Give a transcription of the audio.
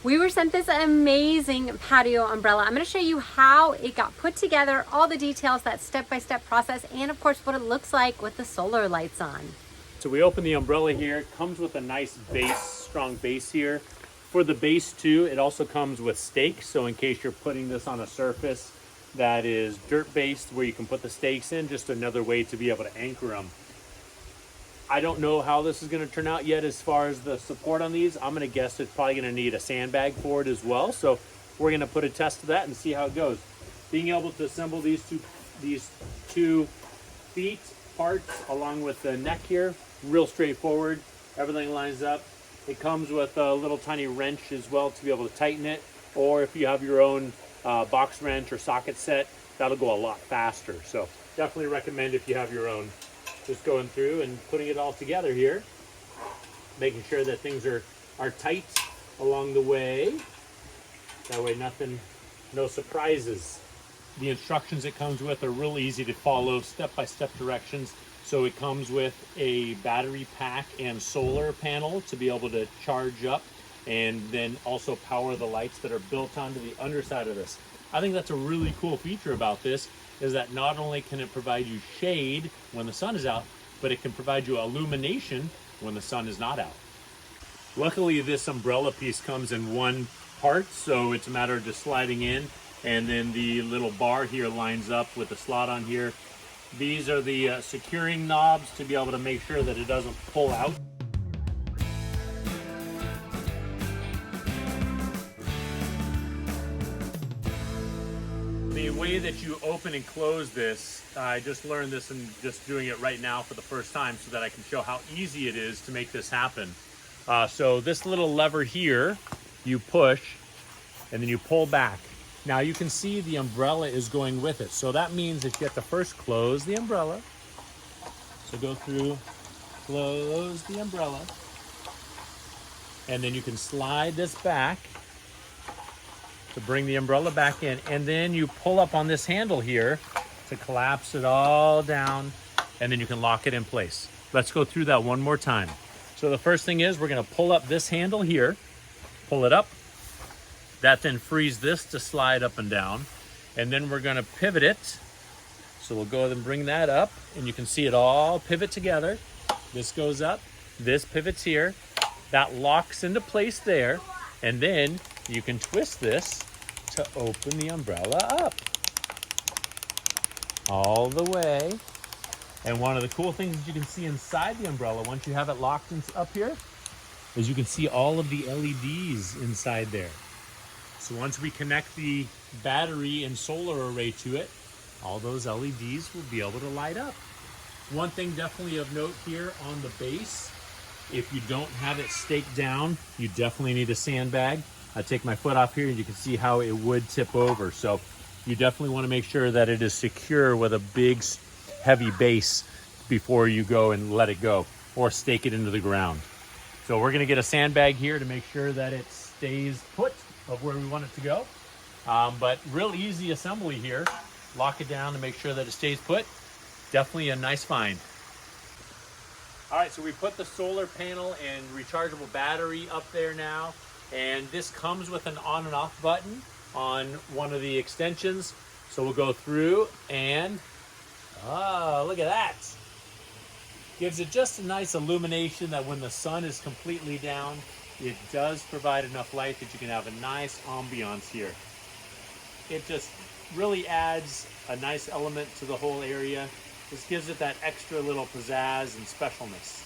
We were sent this amazing patio umbrella. I'm going to show you how it got put together, all the details, that step-by-step process, and of course what it looks like with the solar lights on. So we open the umbrella here. It comes with a nice base, strong base here. For the base too, it also comes with stakes. So in case you're putting this on a surface that is dirt based where you can put the stakes in, just another way to be able to anchor them. I don't know how this is going to turn out yet as far as the support on these. I'm going to guess it's probably going to need a sandbag for it as well. So we're going to put a test of that and see how it goes. Being able to assemble these two feet parts along with the neck here, real straightforward. Everything lines up. It comes with a little tiny wrench as well to be able to tighten it. Or if you have your own box wrench or socket set, that'll go a lot faster. So definitely recommend if you have your own. Just going through and putting it all together here, making sure that things are tight along the way. That way no surprises. The instructions it comes with are real easy to follow, step-by-step directions. So it comes with a battery pack and solar panel to be able to charge up and then also power the lights that are built onto the underside of this. I think that's a really cool feature about this, is that not only can it provide you shade when the sun is out, but it can provide you illumination when the sun is not out. Luckily, this umbrella piece comes in one part, so it's a matter of just sliding in, and then the little bar here lines up with the slot on here. These are the securing knobs to be able to make sure that it doesn't pull out. The way that you open and close this, I just learned this and just doing it right now for the first time so that I can show how easy it is to make this happen. So this little lever here, you push and then you pull back. Now you can see the umbrella is going with it. So that means that you have to first close the umbrella. So go through, close the umbrella, and then you can slide this back to bring the umbrella back in, and then you pull up on this handle here to collapse it all down, and then you can lock it in place. Let's go through that one more time. So the first thing is we're going to pull up this handle here, pull it up. That then frees this to slide up and down, and then we're going to pivot it. So we'll go ahead and bring that up, and you can see it all pivot together. This goes up, this pivots here, that locks into place there, and then you can twist this to open the umbrella up all the way. And one of the cool things that you can see inside the umbrella once you have it locked up here is you can see all of the LEDs inside there. So once we connect the battery and solar array to it, all those LEDs will be able to light up. One thing definitely of note here on the base, if you don't have it staked down, you definitely need a sandbag. I take my foot off here and you can see how it would tip over. So you definitely want to make sure that it is secure with a big heavy base before you go and let it go or stake it into the ground. So we're going to get a sandbag here to make sure that it stays put of where we want it to go. But real easy assembly here. Lock it down to make sure that it stays put. Definitely a nice find. All right, so we put the solar panel and rechargeable battery up there now. And this comes with an on and off button on one of the extensions. So we'll go through and, oh, look at that. Gives it just a nice illumination that when the sun is completely down, it does provide enough light that you can have a nice ambiance here. It just really adds a nice element to the whole area. This gives it that extra little pizzazz and specialness.